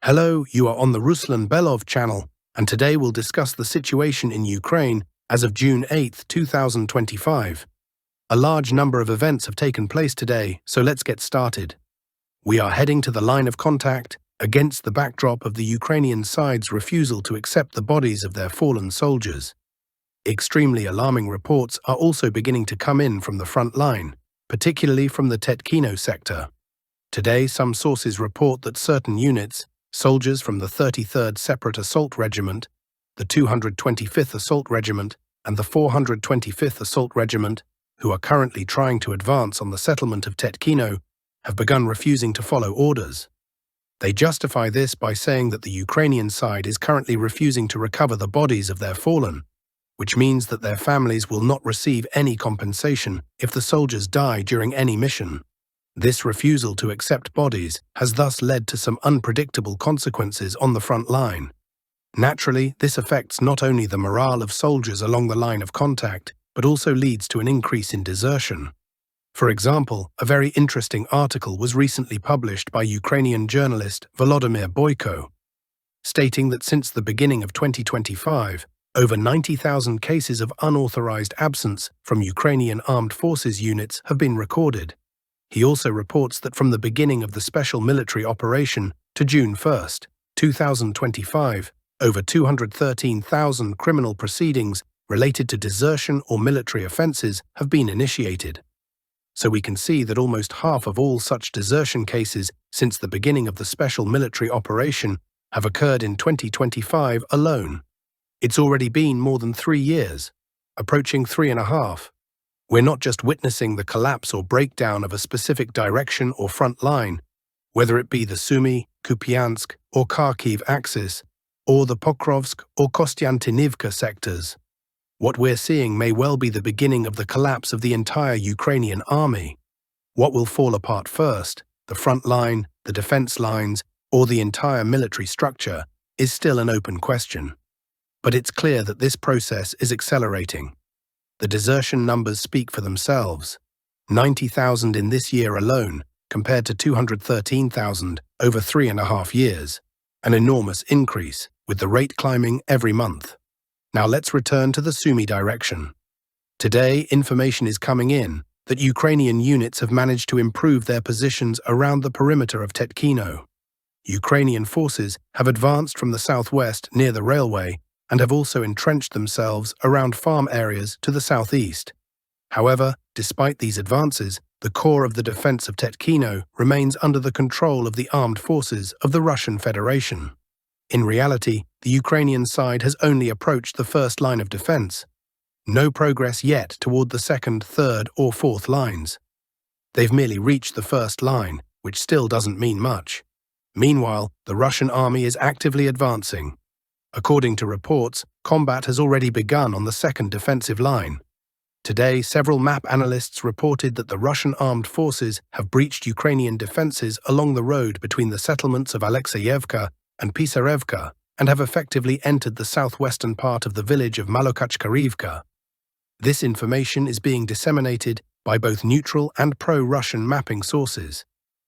Hello, you are on the Ruslan Belov channel, and today we'll discuss the situation in Ukraine as of June 8, 2025. A large number of events have taken place today, so let's get started. We are heading to the line of contact against the backdrop of the Ukrainian side's refusal to accept the bodies of their fallen soldiers. Extremely alarming reports are also beginning to come in from the front line, particularly from the Tetkino sector. Today, some sources report that certain units, soldiers from the 33rd Separate Assault Regiment, the 225th Assault Regiment, and the 425th Assault Regiment, who are currently trying to advance on the settlement of Tetkino, have begun refusing to follow orders. They justify this by saying that the Ukrainian side is currently refusing to recover the bodies of their fallen, which means that their families will not receive any compensation if the soldiers die during any mission. This refusal to accept bodies has thus led to some unpredictable consequences on the front line. Naturally, this affects not only the morale of soldiers along the line of contact, but also leads to an increase in desertion. For example, a very interesting article was recently published by Ukrainian journalist Volodymyr Boyko, stating that since the beginning of 2025, over 90,000 cases of unauthorized absence from Ukrainian armed forces units have been recorded. He also reports that from the beginning of the special military operation to June 1, 2025, over 213,000 criminal proceedings related to desertion or military offenses have been initiated. So we can see that almost half of all such desertion cases since the beginning of the special military operation have occurred in 2025 alone. It's already been more than 3 years, approaching 3.5. We're not just witnessing the collapse or breakdown of a specific direction or front line, whether it be the Sumy, Kupiansk, or Kharkiv axis, or the Pokrovsk or Kostiantynivka sectors. What we're seeing may well be the beginning of the collapse of the entire Ukrainian army. What will fall apart first, the front line, the defense lines, or the entire military structure, is still an open question. But it's clear that this process is accelerating. The desertion numbers speak for themselves. 90,000 in this year alone, compared to 213,000 over 3.5 years. An enormous increase, with the rate climbing every month. Now let's return to the Sumy direction. Today, information is coming in that Ukrainian units have managed to improve their positions around the perimeter of Tetkino. Ukrainian forces have advanced from the southwest near the railway and have also entrenched themselves around farm areas to the southeast. However, despite these advances, the core of the defense of Tetkino remains under the control of the armed forces of the Russian Federation. In reality, the Ukrainian side has only approached the first line of defense. No progress yet toward the second, third, or fourth lines. They've merely reached the first line, which still doesn't mean much. Meanwhile, the Russian army is actively advancing. According to reports, combat has already begun on the second defensive line. Today, several map analysts reported that the Russian armed forces have breached Ukrainian defenses along the road between the settlements of Alexeyevka and Pisarevka and have effectively entered the southwestern part of the village of Malokachkarivka. This information is being disseminated by both neutral and pro-Russian mapping sources.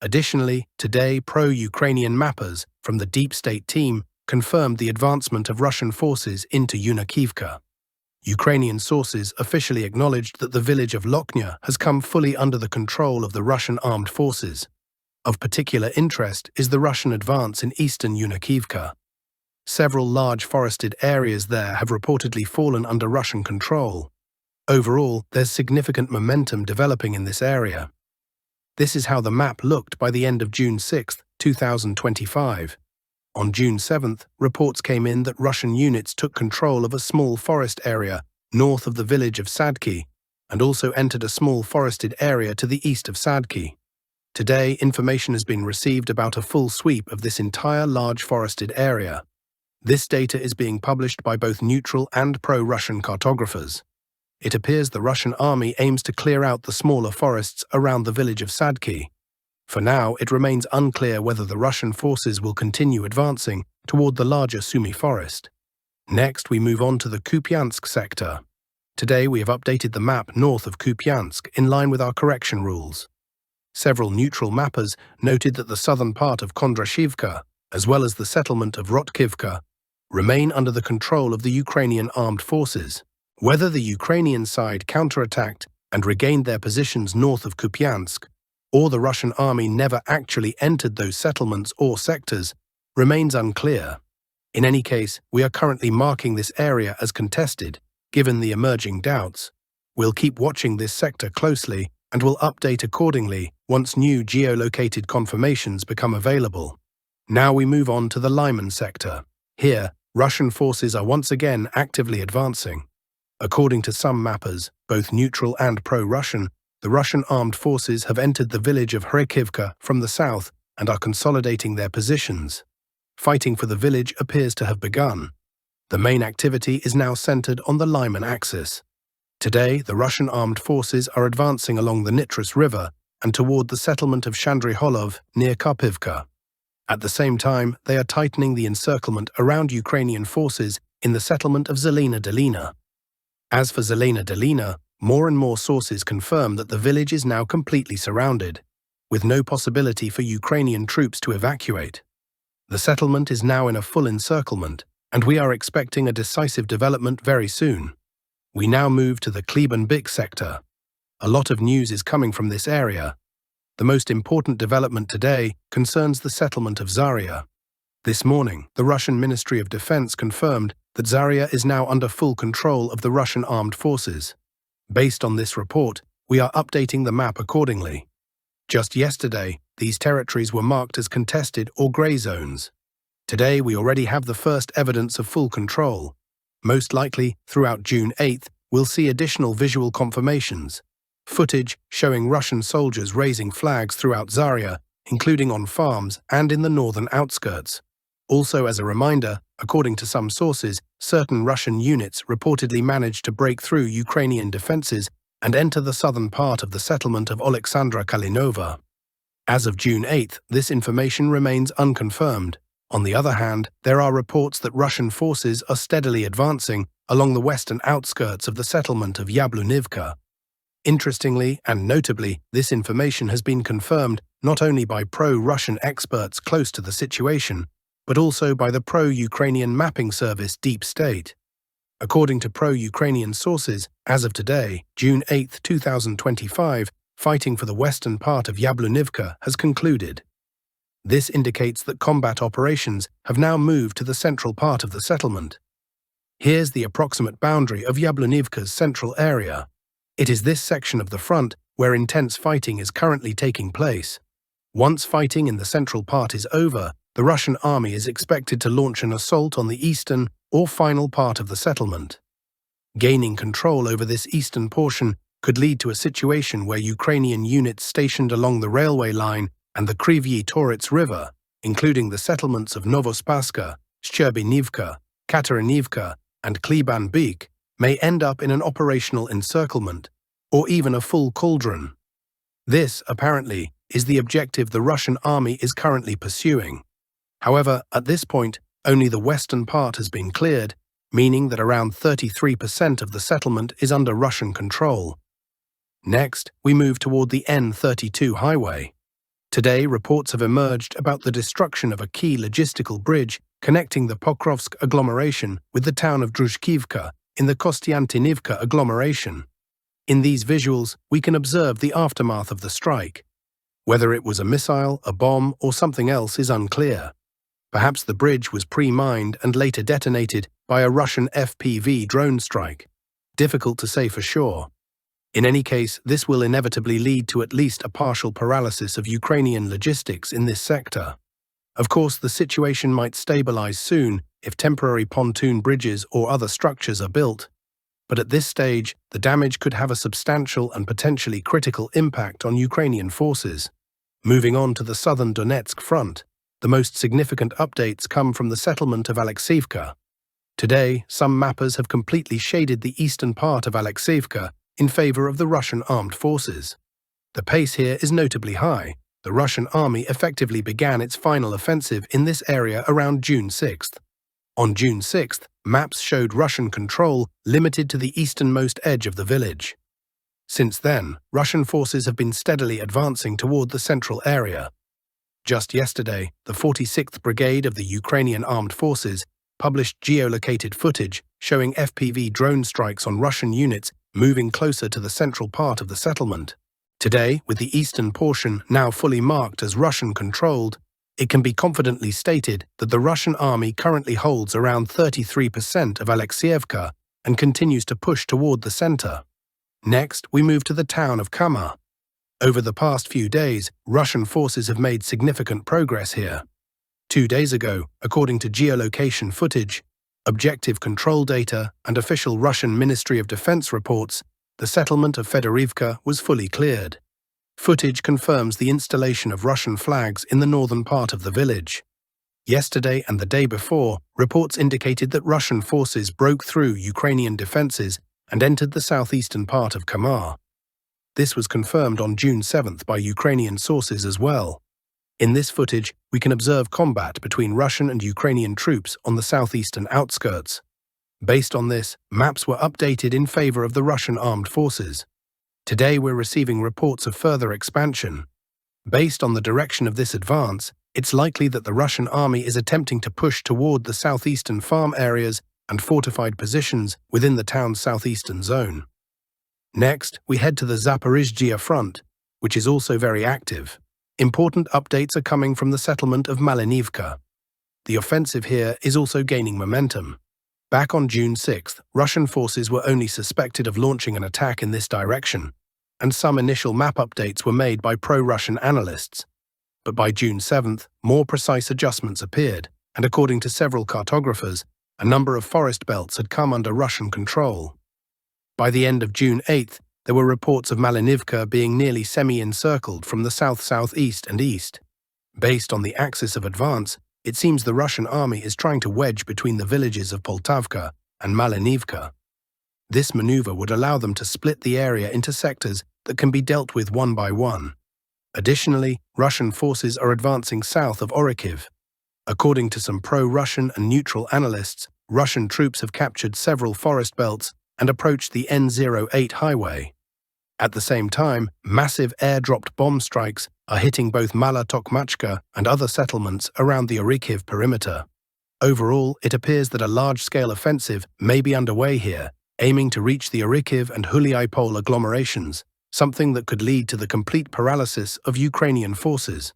Additionally, today pro-Ukrainian mappers from the Deep State team confirmed the advancement of Russian forces into Yunakivka. Ukrainian sources officially acknowledged that the village of Loknya has come fully under the control of the Russian armed forces. Of particular interest is the Russian advance in eastern Yunakivka. Several large forested areas there have reportedly fallen under Russian control. Overall, there's significant momentum developing in this area. This is how the map looked by the end of June 6, 2025. On June 7th, reports came in that Russian units took control of a small forest area north of the village of Sadki and also entered a small forested area to the east of Sadki. Today, information has been received about a full sweep of this entire large forested area. This data is being published by both neutral and pro-Russian cartographers. It appears the Russian army aims to clear out the smaller forests around the village of Sadki. For now, it remains unclear whether the Russian forces will continue advancing toward the larger Sumy forest. Next, we move on to the Kupiansk sector. Today, we have updated the map north of Kupiansk in line with our correction rules. Several neutral mappers noted that the southern part of Kondrashivka, as well as the settlement of Rotkivka, remain under the control of the Ukrainian armed forces. Whether the Ukrainian side counterattacked and regained their positions north of Kupiansk, or the Russian army never actually entered those settlements or sectors, remains unclear. In any case, we are currently marking this area as contested, given the emerging doubts. We'll keep watching this sector closely and will update accordingly once new geolocated confirmations become available. Now we move on to the Lyman sector. Here, Russian forces are once again actively advancing. According to some mappers, both neutral and pro-Russian, the Russian armed forces have entered the village of Hrikivka from the south and are consolidating their positions. Fighting for the village appears to have begun. The main activity is now centered on the Lyman axis. Today, the Russian armed forces are advancing along the Nitrus River and toward the settlement of Shandryholov near Karpivka. At the same time, they are tightening the encirclement around Ukrainian forces in the settlement of Zelina Dolina. As for Zelina Dolina, more and more sources confirm that the village is now completely surrounded, with no possibility for Ukrainian troops to evacuate. The settlement is now in a full encirclement, and we are expecting a decisive development very soon. We now move to the Klebanbik sector. A lot of news is coming from this area. The most important development today concerns the settlement of Zaria. This morning, the Russian Ministry of Defense confirmed that Zaria is now under full control of the Russian armed forces. Based on this report, we are updating the map accordingly. Just yesterday, these territories were marked as contested or grey zones. Today, we already have the first evidence of full control. Most likely, throughout June 8th, we'll see additional visual confirmations. Footage showing Russian soldiers raising flags throughout Zaria, including on farms and in the northern outskirts. Also, as a reminder, according to some sources, certain Russian units reportedly managed to break through Ukrainian defenses and enter the southern part of the settlement of Alexandra Kalinova. As of June 8th, this information remains unconfirmed. On the other hand, there are reports that Russian forces are steadily advancing along the western outskirts of the settlement of Yablunivka. Interestingly and notably, this information has been confirmed not only by pro-Russian experts close to the situation, but also by the pro-Ukrainian mapping service Deep State. According to pro-Ukrainian sources, as of today, June 8, 2025, fighting for the western part of Yablunivka has concluded. This indicates that combat operations have now moved to the central part of the settlement. Here's the approximate boundary of Yablunivka's central area. It is this section of the front where intense fighting is currently taking place. Once fighting in the central part is over, the Russian army is expected to launch an assault on the eastern or final part of the settlement. Gaining control over this eastern portion could lead to a situation where Ukrainian units stationed along the railway line and the Kryvyi Torets River, including the settlements of Novospaska, Shcherbinivka, Katarinivka, and Klebanbik, may end up in an operational encirclement, or even a full cauldron. This, apparently, is the objective the Russian army is currently pursuing. However, at this point, only the western part has been cleared, meaning that around 33% of the settlement is under Russian control. Next, we move toward the N32 highway. Today, reports have emerged about the destruction of a key logistical bridge connecting the Pokrovsk agglomeration with the town of Druzhkivka in the Kostiantinivka agglomeration. In these visuals, we can observe the aftermath of the strike. Whether it was a missile, a bomb, or something else is unclear. Perhaps the bridge was pre-mined and later detonated by a Russian FPV drone strike. Difficult to say for sure. In any case, this will inevitably lead to at least a partial paralysis of Ukrainian logistics in this sector. Of course, the situation might stabilize soon if temporary pontoon bridges or other structures are built. But at this stage, the damage could have a substantial and potentially critical impact on Ukrainian forces. Moving on to the southern Donetsk front, the most significant updates come from the settlement of Alexeivka. Today, some mappers have completely shaded the eastern part of Alexeivka in favor of the Russian armed forces. The pace here is notably high. The Russian army effectively began its final offensive in this area around June 6th. On June 6th, maps showed Russian control limited to the easternmost edge of the village. Since then, Russian forces have been steadily advancing toward the central area. Just yesterday, the 46th Brigade of the Ukrainian Armed Forces published geolocated footage showing FPV drone strikes on Russian units moving closer to the central part of the settlement. Today, with the eastern portion now fully marked as Russian-controlled, it can be confidently stated that the Russian army currently holds around 33% of Alexievka and continues to push toward the center. Next, we move to the town of Kama. Over the past few days, Russian forces have made significant progress here. 2 days ago, according to geolocation footage, objective control data, and official Russian Ministry of Defense reports, the settlement of Fedorivka was fully cleared. Footage confirms the installation of Russian flags in the northern part of the village. Yesterday and the day before, reports indicated that Russian forces broke through Ukrainian defenses and entered the southeastern part of Kama. This was confirmed on June 7th by Ukrainian sources as well. In this footage, we can observe combat between Russian and Ukrainian troops on the southeastern outskirts. Based on this, maps were updated in favor of the Russian armed forces. Today we're receiving reports of further expansion. Based on the direction of this advance, it's likely that the Russian army is attempting to push toward the southeastern farm areas and fortified positions within the town's southeastern zone. Next, we head to the Zaporizhzhia front, which is also very active. Important updates are coming from the settlement of Malinivka. The offensive here is also gaining momentum. Back on June 6th, Russian forces were only suspected of launching an attack in this direction, and some initial map updates were made by pro-Russian analysts. But by June 7th, more precise adjustments appeared, and according to several cartographers, a number of forest belts had come under Russian control. By the end of June 8th, there were reports of Malinivka being nearly semi-encircled from the south-southeast and east. Based on the axis of advance, it seems the Russian army is trying to wedge between the villages of Poltavka and Malinivka. This maneuver would allow them to split the area into sectors that can be dealt with one by one. Additionally, Russian forces are advancing south of Orikhiv. According to some pro-Russian and neutral analysts, Russian troops have captured several forest belts and approached the N08 highway. At the same time, massive air-dropped bomb strikes are hitting both Mala Tokmachka and other settlements around the Orikhiv perimeter. Overall, it appears that a large-scale offensive may be underway here, aiming to reach the Orikhiv and Huliaipol agglomerations, something that could lead to the complete paralysis of Ukrainian forces.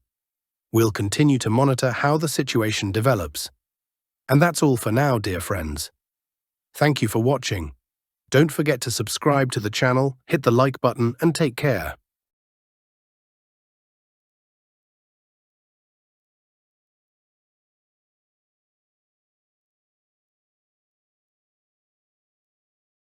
We'll continue to monitor how the situation develops. And that's all for now, dear friends. Thank you for watching. Don't forget to subscribe to the channel, hit the like button, and take care.